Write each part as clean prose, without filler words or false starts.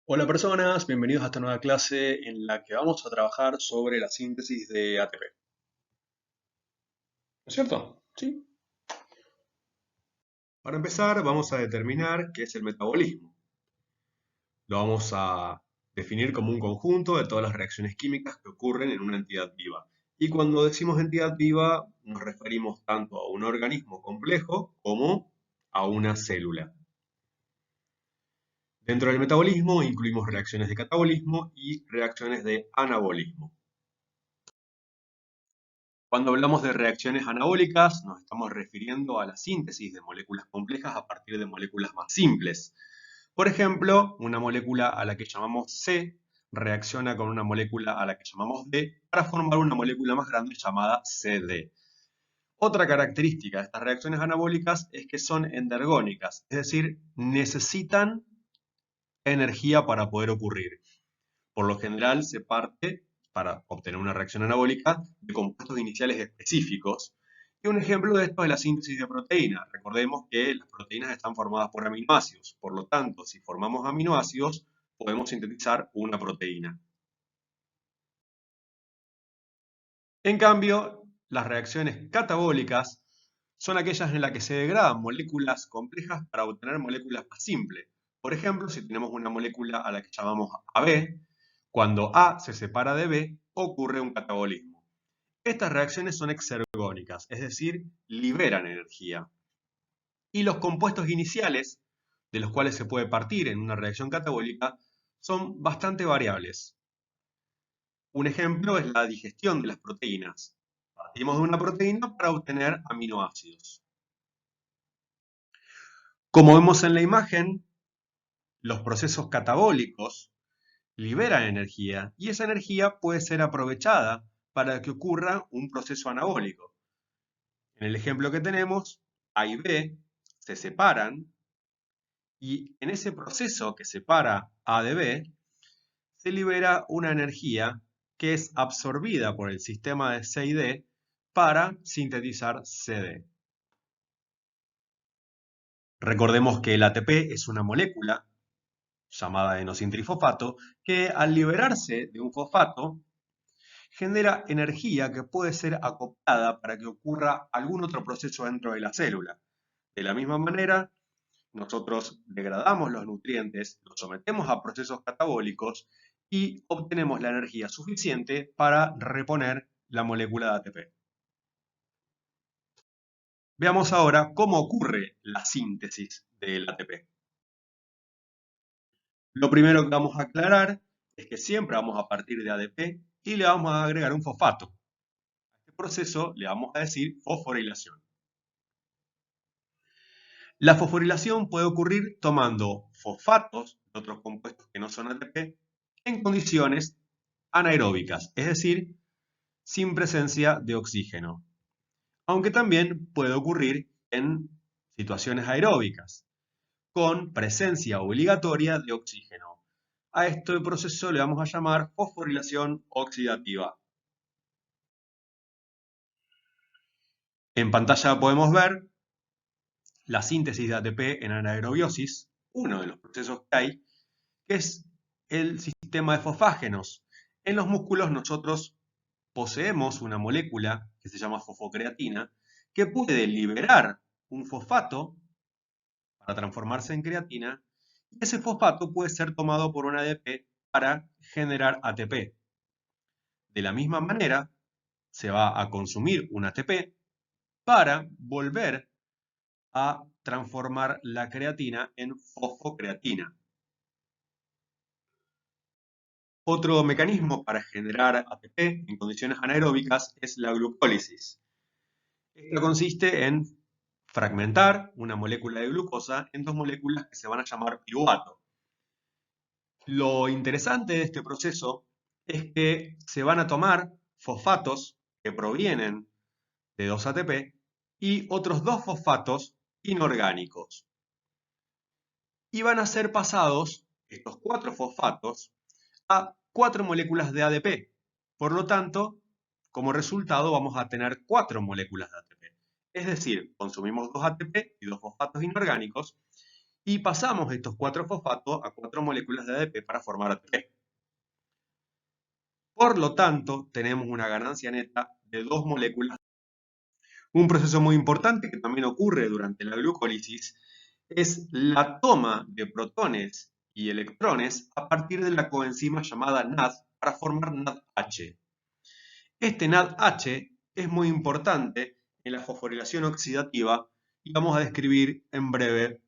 Hola personas, bienvenidos a esta nueva clase en la que vamos a trabajar sobre la síntesis de ATP. ¿No es cierto? Sí. Para empezar, vamos a determinar qué es el metabolismo. Lo vamos a definir como un conjunto de todas las reacciones químicas que ocurren en una entidad viva. Y cuando decimos entidad viva, nos referimos tanto a un organismo complejo como a una célula. Dentro del metabolismo incluimos reacciones de catabolismo y reacciones de anabolismo. Cuando hablamos de reacciones anabólicas, nos estamos refiriendo a la síntesis de moléculas complejas a partir de moléculas más simples. Por ejemplo, una molécula a la que llamamos C reacciona con una molécula a la que llamamos D para formar una molécula más grande llamada CD. Otra característica de estas reacciones anabólicas es que son endergónicas, es decir, necesitan energía para poder ocurrir. Por lo general se parte, para obtener una reacción anabólica, de compuestos iniciales específicos. Y un ejemplo de esto es la síntesis de proteínas. Recordemos que las proteínas están formadas por aminoácidos. Por lo tanto, si formamos aminoácidos, podemos sintetizar una proteína. En cambio, las reacciones catabólicas son aquellas en las que se degradan moléculas complejas para obtener moléculas más simples. Por ejemplo, si tenemos una molécula a la que llamamos AB, cuando A se separa de B, ocurre un catabolismo. Estas reacciones son exergónicas, es decir, liberan energía. Y los compuestos iniciales, de los cuales se puede partir en una reacción catabólica, son bastante variables. Un ejemplo es la digestión de las proteínas. Partimos de una proteína para obtener aminoácidos. Como vemos en la imagen, los procesos catabólicos liberan energía y esa energía puede ser aprovechada para que ocurra un proceso anabólico. En el ejemplo que tenemos, A y B se separan y en ese proceso que separa A de B se libera una energía que es absorbida por el sistema de C y D para sintetizar CD. Recordemos que el ATP es una molécula llamada enosintrifosfato que al liberarse de un fosfato genera energía que puede ser acoplada para que ocurra algún otro proceso dentro de la célula. De la misma manera, nosotros degradamos los nutrientes, los sometemos a procesos catabólicos y obtenemos la energía suficiente para reponer la molécula de ATP. Veamos ahora cómo ocurre la síntesis del ATP. Lo primero que vamos a aclarar es que siempre vamos a partir de ADP y le vamos a agregar un fosfato. A este proceso le vamos a decir fosforilación. La fosforilación puede ocurrir tomando fosfatos de otros compuestos que no son ATP en condiciones anaeróbicas, es decir, sin presencia de oxígeno. Aunque también puede ocurrir en situaciones aeróbicas, con presencia obligatoria de oxígeno. A este proceso le vamos a llamar fosforilación oxidativa. En pantalla podemos ver la síntesis de ATP en anaerobiosis, uno de los procesos que hay, que es el sistema de fosfágenos. En los músculos nosotros poseemos una molécula que se llama fosfocreatina que puede liberar un fosfato para transformarse en creatina y ese fosfato puede ser tomado por un ADP para generar ATP. De la misma manera, se va a consumir un ATP para volver a transformar la creatina en fosfocreatina. Otro mecanismo para generar ATP en condiciones anaeróbicas es la glucólisis. Esto consiste en fragmentar una molécula de glucosa en dos moléculas que se van a llamar piruvato. Lo interesante de este proceso es que se van a tomar fosfatos que provienen de 2 ATP y otros dos fosfatos inorgánicos. Y van a ser pasados estos 4 fosfatos a 4 moléculas de ADP. Por lo tanto, como resultado vamos a tener 4 moléculas de ATP. Es decir, consumimos 2 ATP y 2 fosfatos inorgánicos y pasamos estos 4 fosfatos a 4 moléculas de ADP para formar ATP. Por lo tanto, tenemos una ganancia neta de 2 moléculas. Un proceso muy importante que también ocurre durante la glucólisis es la toma de protones y electrones a partir de la coenzima llamada NAD para formar NADH. Este NADH es muy importante en la fosforilación oxidativa y vamos a describir en breve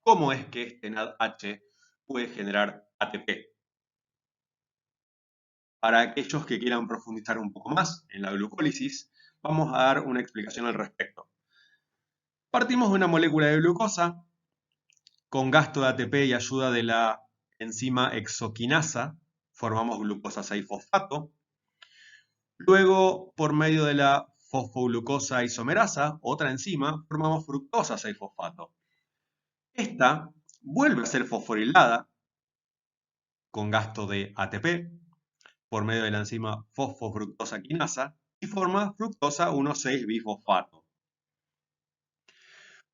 cómo es que este NADH puede generar ATP. Para aquellos que quieran profundizar un poco más en la glucólisis, vamos a dar una explicación al respecto. Partimos de una molécula de glucosa con gasto de ATP y ayuda de la enzima hexoquinasa, formamos glucosa 6-fosfato. Luego, por medio de la fosfoglucosa isomerasa, otra enzima, formamos fructosa 6-fosfato. Esta vuelve a ser fosforilada con gasto de ATP por medio de la enzima fosfofructosa quinasa y forma fructosa 1,6-bifosfato.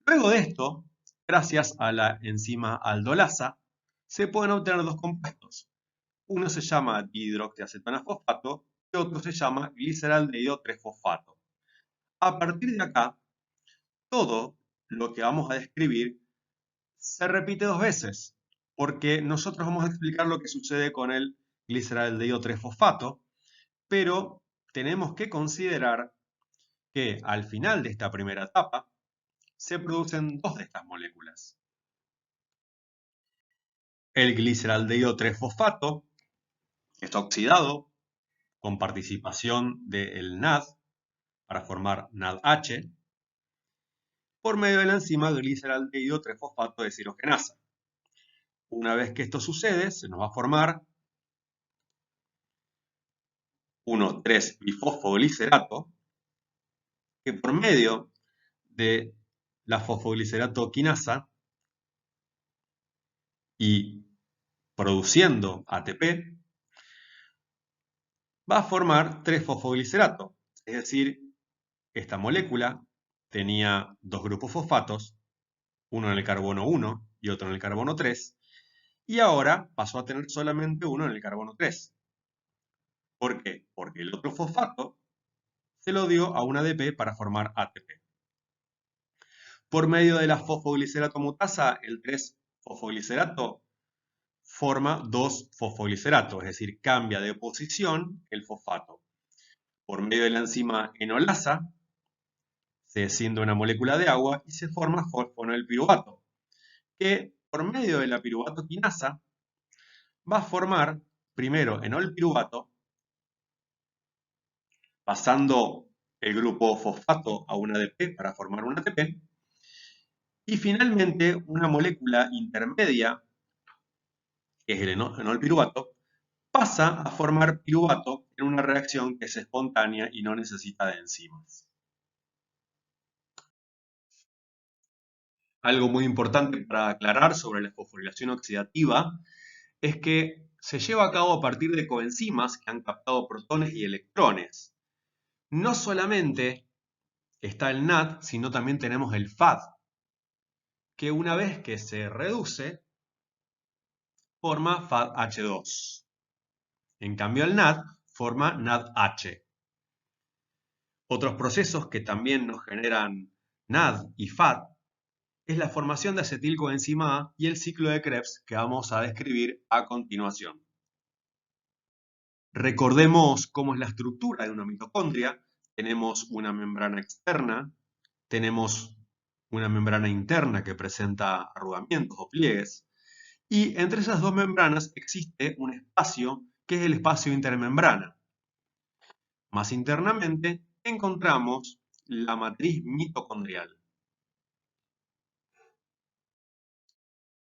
Luego de esto, gracias a la enzima aldolasa, se pueden obtener dos compuestos. Uno se llama dihidroxiacetona-fosfato y otro se llama gliceraldehído 3-fosfato. A partir de acá, todo lo que vamos a describir se repite dos veces, porque nosotros vamos a explicar lo que sucede con el gliceraldehído 3-fosfato, pero tenemos que considerar que al final de esta primera etapa se producen dos de estas moléculas. El gliceraldehído 3-fosfato está oxidado con participación del NAD para formar NADH por medio de la enzima gliceraldehído 3-fosfato deshidrogenasa. Una vez que esto sucede, se nos va a formar 1,3-bifosfoglicerato que por medio de la fosfoglicerato quinasa y produciendo ATP va a formar 3-fosfoglicerato. Es decir, esta molécula tenía dos grupos fosfatos, uno en el carbono 1 y otro en el carbono 3, y ahora pasó a tener solamente uno en el carbono 3. ¿Por qué? Porque el otro fosfato se lo dio a un ADP para formar ATP. Por medio de la fosfoglicerato mutasa, el 3-fosfoglicerato forma 2-fosfoglicerato, es decir, cambia de posición el fosfato. Por medio de la enzima enolasa, se desciende una molécula de agua y se forma fosfonilpiruvato, que por medio de la piruvato quinasa va a formar primero enolpiruvato, pasando el grupo fosfato a un ADP para formar un ATP, y finalmente una molécula intermedia, que es el enolpiruvato, pasa a formar piruvato en una reacción que es espontánea y no necesita de enzimas. Algo muy importante para aclarar sobre la fosforilación oxidativa es que se lleva a cabo a partir de coenzimas que han captado protones y electrones. No solamente está el NAD, sino también tenemos el FAD, que una vez que se reduce, forma FADH2. En cambio el NAD forma NADH. Otros procesos que también nos generan NAD y FAD es la formación de acetilcoenzima A y el ciclo de Krebs que vamos a describir a continuación. Recordemos cómo es la estructura de una mitocondria. Tenemos una membrana externa, tenemos una membrana interna que presenta arrugamientos o pliegues, y entre esas dos membranas existe un espacio que es el espacio intermembrana. Más internamente encontramos la matriz mitocondrial.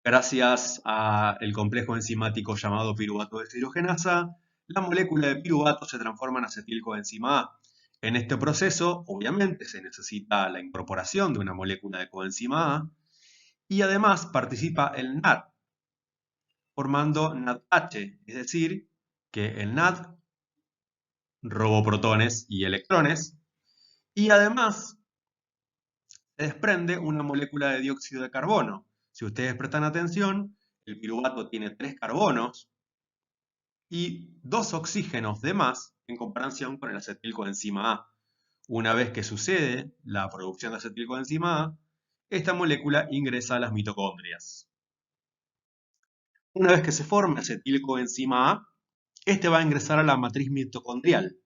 Gracias al complejo enzimático llamado piruvato deshidrogenasa, la molécula de piruvato se transforma en acetilcoenzima A. En este proceso, obviamente, se necesita la incorporación de una molécula de coenzima A y además participa el NAD, formando NADH, es decir, que el NAD robó protones y electrones y además se desprende una molécula de dióxido de carbono, Si ustedes prestan atención, el piruvato tiene 3 carbonos y 2 oxígenos de más en comparación con el acetilcoenzima A. Una vez que sucede la producción de acetilcoenzima A, esta molécula ingresa a las mitocondrias. Una vez que se forme acetilcoenzima A, este va a ingresar a la matriz mitocondrial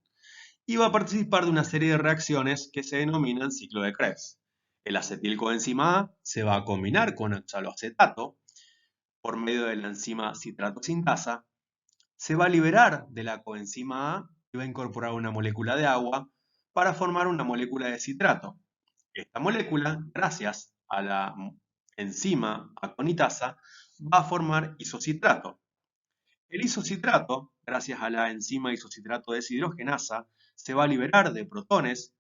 y va a participar de una serie de reacciones que se denominan ciclo de Krebs. El acetilcoenzima A se va a combinar con oxaloacetato por medio de la enzima citrato sintasa, se va a liberar de la coenzima A y va a incorporar una molécula de agua para formar una molécula de citrato. Esta molécula, gracias a la enzima aconitasa, va a formar isocitrato. El isocitrato, gracias a la enzima isocitrato deshidrogenasa, se va a liberar de protones,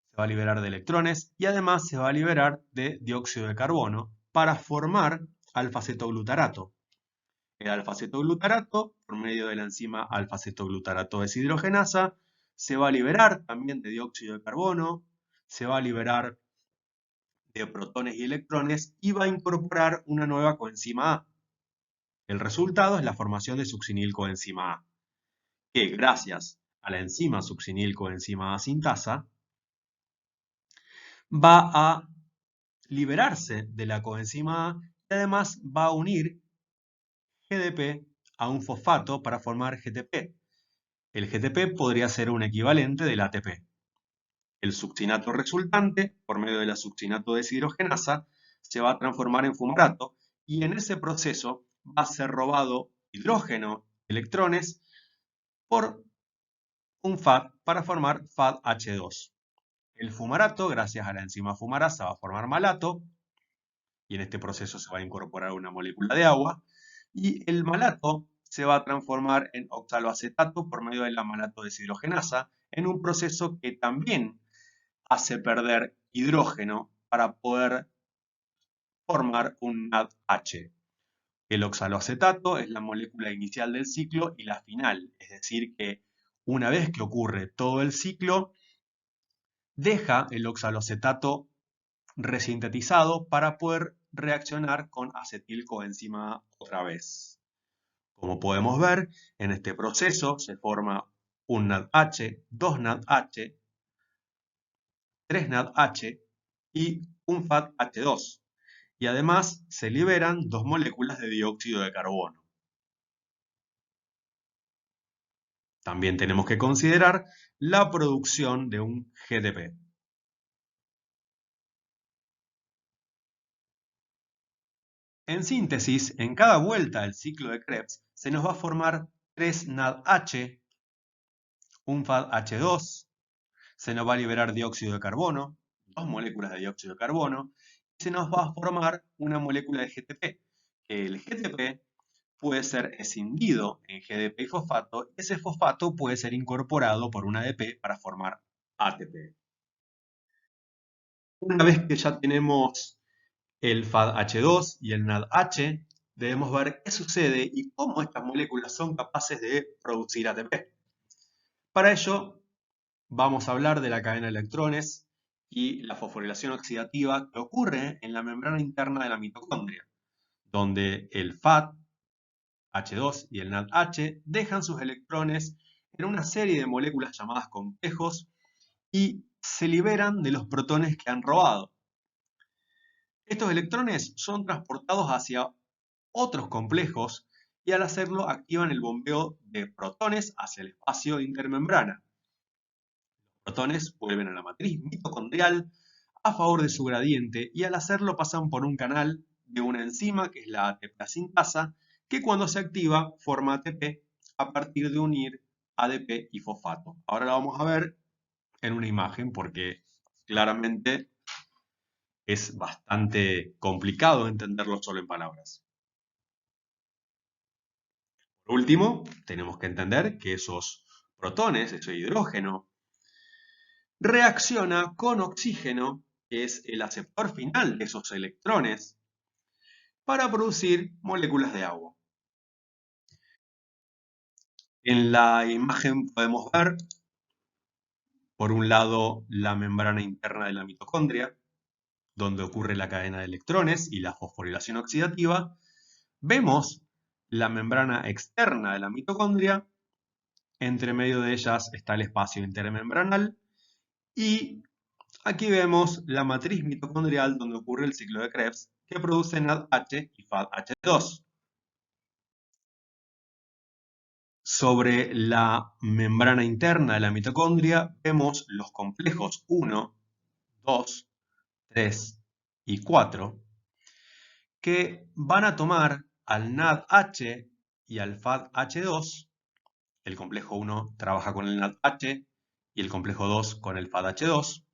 se va a liberar de electrones y además se va a liberar de dióxido de carbono para formar alfa-cetoglutarato. El alfa-cetoglutarato, por medio de la enzima alfa-cetoglutarato deshidrogenasa, se va a liberar también de dióxido de carbono, se va a liberar de protones y electrones y va a incorporar una nueva coenzima A. El resultado es la formación de succinilcoenzima A, que gracias a la enzima succinilcoenzima A sintasa va a liberarse de la coenzima A y además va a unir GDP a un fosfato para formar GTP. El GTP podría ser un equivalente del ATP. El succinato resultante, por medio de la succinato deshidrogenasa, se va a transformar en fumarato y en ese proceso va a ser robado hidrógeno, electrones, por un FAD para formar FADH2. El fumarato, gracias a la enzima fumarasa, va a formar malato y en este proceso se va a incorporar una molécula de agua y el malato se va a transformar en oxaloacetato por medio de la malato deshidrogenasa en un proceso que también hace perder hidrógeno para poder formar un NADH. El oxaloacetato es la molécula inicial del ciclo y la final, es decir que una vez que ocurre todo el ciclo, deja el oxaloacetato resintetizado para poder reaccionar con acetilcoenzima A otra vez. Como podemos ver, en este proceso se forma un NADH, 2 NADH, 3 NADH y un FADH2. Y además se liberan 2 moléculas de dióxido de carbono. También tenemos que considerar la producción de un GTP. En síntesis, en cada vuelta del ciclo de Krebs se nos va a formar 3 NADH, un FADH2, se nos va a liberar dióxido de carbono, 2 moléculas de dióxido de carbono, y se nos va a formar una molécula de GTP. El GTP puede ser escindido en GDP y fosfato, y ese fosfato puede ser incorporado por un ADP para formar ATP. Una vez que ya tenemos el FADH2 y el NADH, debemos ver qué sucede y cómo estas moléculas son capaces de producir ATP. Para ello, vamos a hablar de la cadena de electrones y la fosforilación oxidativa que ocurre en la membrana interna de la mitocondria, donde el FADH2 y el NADH dejan sus electrones en una serie de moléculas llamadas complejos y se liberan de los protones que han robado. Estos electrones son transportados hacia otros complejos y al hacerlo activan el bombeo de protones hacia el espacio intermembrana. Los protones vuelven a la matriz mitocondrial a favor de su gradiente y al hacerlo pasan por un canal de una enzima que es la ATP sintasa que cuando se activa forma ATP a partir de unir ADP y fosfato. Ahora lo vamos a ver en una imagen porque claramente es bastante complicado entenderlo solo en palabras. Por último, tenemos que entender que esos protones, ese hidrógeno, reacciona con oxígeno, que es el aceptor final de esos electrones, para producir moléculas de agua. En la imagen podemos ver, por un lado, la membrana interna de la mitocondria, donde ocurre la cadena de electrones y la fosforilación oxidativa, vemos la membrana externa de la mitocondria, entre medio de ellas está el espacio intermembranal, y aquí vemos la matriz mitocondrial donde ocurre el ciclo de Krebs, que produce NADH y FADH2. Sobre la membrana interna de la mitocondria vemos los complejos 1, 2, 3 y 4, que van a tomar al NADH y al FADH2. El complejo 1 trabaja con el NADH y el complejo 2 con el FADH2.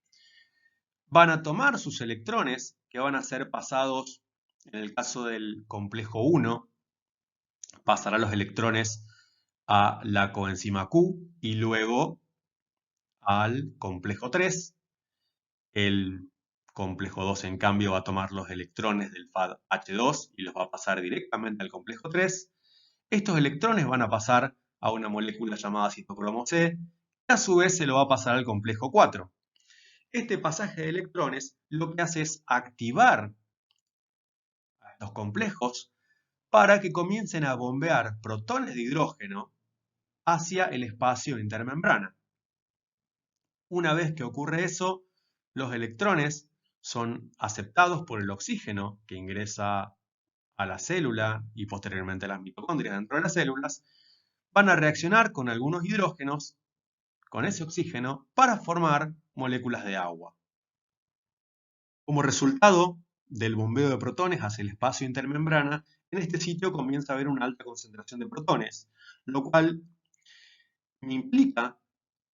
Van a tomar sus electrones, que van a ser pasados, en el caso del complejo 1, pasará los electrones a la coenzima Q y luego al complejo 3. El complejo 2, en cambio, va a tomar los electrones del FADH2 y los va a pasar directamente al complejo 3. Estos electrones van a pasar a una molécula llamada citocromo C, que a su vez se lo va a pasar al complejo 4. Este pasaje de electrones lo que hace es activar a estos complejos para que comiencen a bombear protones de hidrógeno hacia el espacio intermembrana. Una vez que ocurre eso, los electrones son aceptados por el oxígeno que ingresa a la célula y posteriormente a las mitocondrias dentro de las células, van a reaccionar con algunos hidrógenos, con ese oxígeno, para formar moléculas de agua. Como resultado del bombeo de protones hacia el espacio intermembrana, en este sitio comienza a haber una alta concentración de protones, lo cual me implica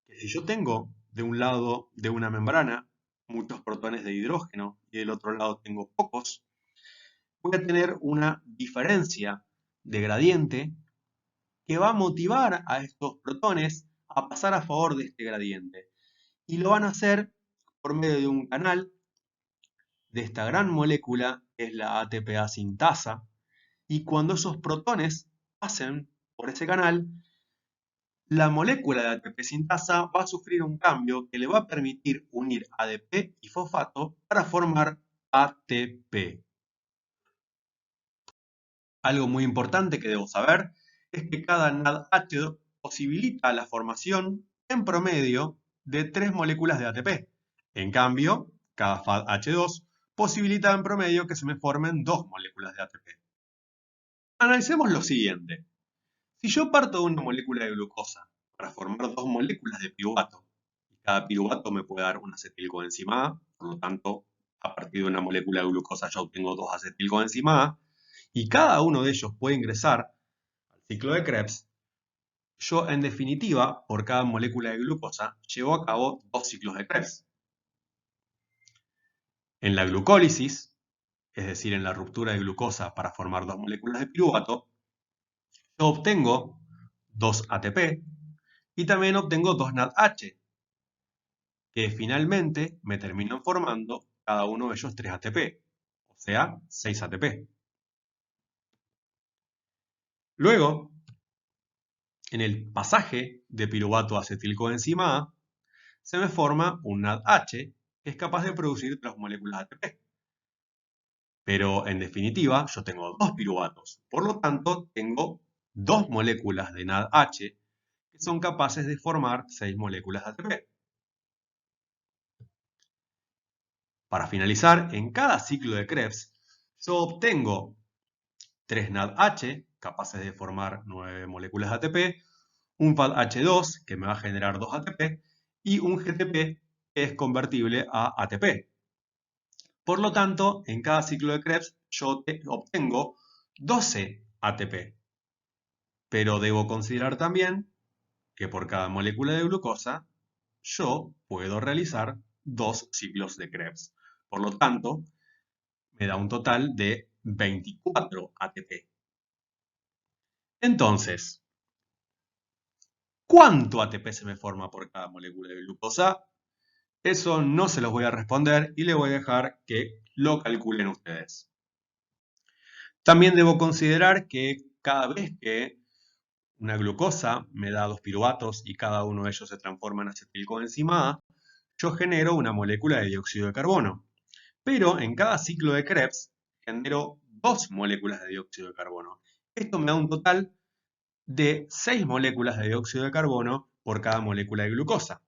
que si yo tengo de un lado de una membrana muchos protones de hidrógeno y del otro lado tengo pocos, voy a tener una diferencia de gradiente que va a motivar a estos protones a pasar a favor de este gradiente. Y lo van a hacer por medio de un canal de esta gran molécula, que es la ATPase sintasa, y cuando esos protones pasen por ese canal, la molécula de ATP sintasa va a sufrir un cambio que le va a permitir unir ADP y fosfato para formar ATP. Algo muy importante que debo saber es que cada NADH posibilita la formación en promedio de 3 moléculas de ATP. En cambio, cada FADH2 posibilita en promedio que se me formen 2 moléculas de ATP. Analicemos lo siguiente. Si yo parto de una molécula de glucosa para formar 2 moléculas de piruvato, y cada piruvato me puede dar una acetilcoenzima A, por lo tanto, a partir de una molécula de glucosa yo obtengo 2 acetilcoenzima A, y cada uno de ellos puede ingresar al ciclo de Krebs, yo en definitiva, por cada molécula de glucosa, llevo a cabo 2 ciclos de Krebs. En la glucólisis, es decir, en la ruptura de glucosa para formar 2 moléculas de piruvato, yo obtengo 2 ATP y también obtengo 2 NADH, que finalmente me terminan formando cada uno de ellos 3 ATP, o sea, 6 ATP. Luego, en el pasaje de piruvato a acetilcoenzima A, se me forma un NADH que es capaz de producir 2 moléculas de ATP. Pero en definitiva, yo tengo 2 piruvatos, por lo tanto, tengo 2 moléculas de NADH que son capaces de formar 6 moléculas de ATP. Para finalizar, en cada ciclo de Krebs, yo obtengo 3 NADH, capaces de formar 9 moléculas de ATP, un FADH2, que me va a generar 2 ATP, y un GTP, que es convertible a ATP. Por lo tanto, en cada ciclo de Krebs, yo obtengo 12 ATP. Pero debo considerar también que por cada molécula de glucosa, yo puedo realizar 2 ciclos de Krebs. Por lo tanto, me da un total de 24 ATP. Entonces, ¿cuánto ATP se me forma por cada molécula de glucosa? Eso no se los voy a responder y le voy a dejar que lo calculen ustedes. También debo considerar que cada vez que una glucosa me da 2 piruvatos y cada uno de ellos se transforma en acetilcoenzima A, yo genero una molécula de dióxido de carbono. Pero en cada ciclo de Krebs genero 2 moléculas de dióxido de carbono. Esto me da un total de 6 moléculas de dióxido de carbono por cada molécula de glucosa.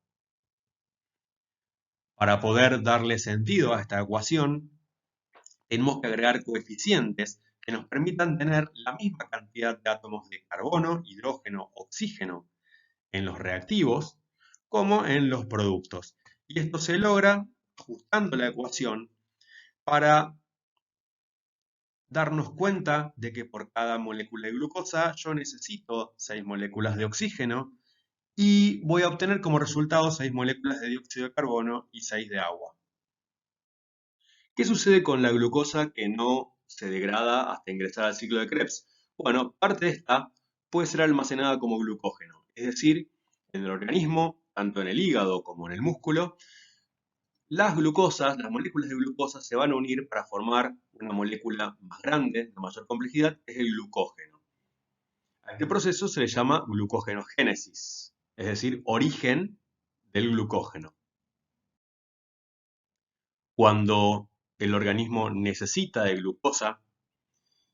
Para poder darle sentido a esta ecuación, tenemos que agregar coeficientes que nos permitan tener la misma cantidad de átomos de carbono, hidrógeno, oxígeno en los reactivos como en los productos. Y esto se logra ajustando la ecuación para darnos cuenta de que por cada molécula de glucosa yo necesito 6 moléculas de oxígeno y voy a obtener como resultado 6 moléculas de dióxido de carbono y 6 de agua. ¿Qué sucede con la glucosa que no se degrada hasta ingresar al ciclo de Krebs? Bueno, parte de esta puede ser almacenada como glucógeno, es decir, en el organismo, tanto en el hígado como en el músculo, las glucosas, las moléculas de glucosa se van a unir para formar una molécula más grande, de mayor complejidad, que es el glucógeno. A este proceso se le llama glucogenogénesis, es decir, origen del glucógeno. Cuando el organismo necesita de glucosa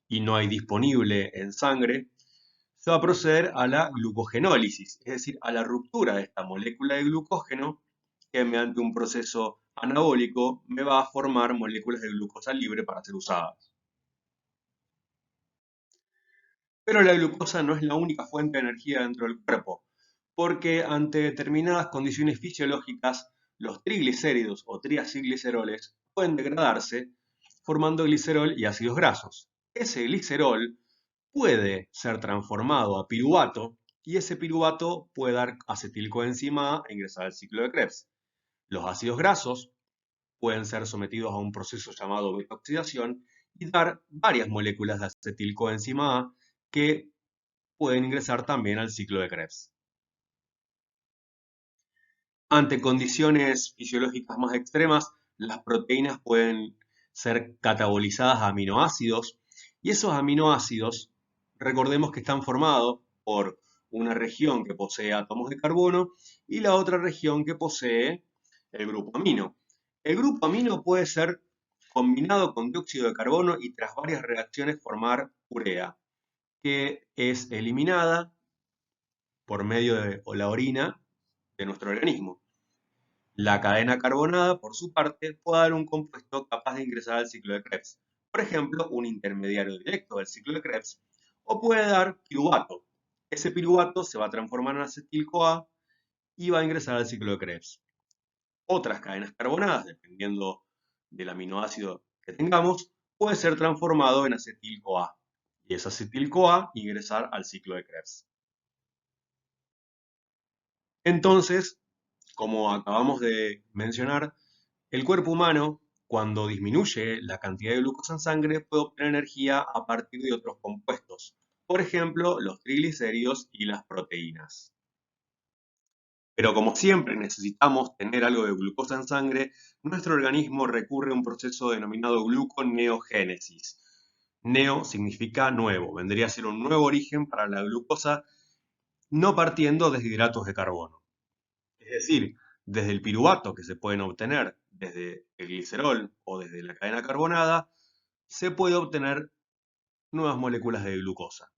y no hay disponible en sangre, se va a proceder a la glucogenólisis, es decir, a la ruptura de esta molécula de glucógeno que mediante un proceso anabólico me va a formar moléculas de glucosa libre para ser usadas. Pero la glucosa no es la única fuente de energía dentro del cuerpo, porque ante determinadas condiciones fisiológicas, los triglicéridos o triacilgliceroles pueden degradarse formando glicerol y ácidos grasos. Ese glicerol puede ser transformado a piruvato y ese piruvato puede dar acetilcoenzima A e ingresar al ciclo de Krebs. Los ácidos grasos pueden ser sometidos a un proceso llamado beta-oxidación y dar varias moléculas de acetilcoenzima A que pueden ingresar también al ciclo de Krebs. Ante condiciones fisiológicas más extremas, las proteínas pueden ser catabolizadas a aminoácidos y esos aminoácidos, recordemos que están formados por una región que posee átomos de carbono y la otra región que posee el grupo amino. El grupo amino puede ser combinado con dióxido de carbono y tras varias reacciones formar urea, que es eliminada por medio de la orina de nuestro organismo. La cadena carbonada, por su parte, puede dar un compuesto capaz de ingresar al ciclo de Krebs. Por ejemplo, un intermediario directo del ciclo de Krebs, o puede dar piruvato. Ese piruvato se va a transformar en acetil-CoA y va a ingresar al ciclo de Krebs. Otras cadenas carbonadas, dependiendo del aminoácido que tengamos, puede ser transformado en acetil-CoA. Y ese acetil-CoA ingresar al ciclo de Krebs. Entonces, como acabamos de mencionar, el cuerpo humano, cuando disminuye la cantidad de glucosa en sangre, puede obtener energía a partir de otros compuestos, por ejemplo, los triglicéridos y las proteínas. Pero como siempre necesitamos tener algo de glucosa en sangre, nuestro organismo recurre a un proceso denominado gluconeogénesis. Neo significa nuevo, vendría a ser un nuevo origen para la glucosa, no partiendo de hidratos de carbono. Es decir, desde el piruvato que se pueden obtener desde el glicerol o desde la cadena carbonada, se puede obtener nuevas moléculas de glucosa.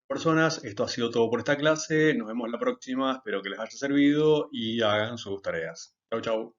Personas, esto ha sido todo por esta clase. Nos vemos la próxima. Espero que les haya servido y hagan sus tareas. Chau, chau.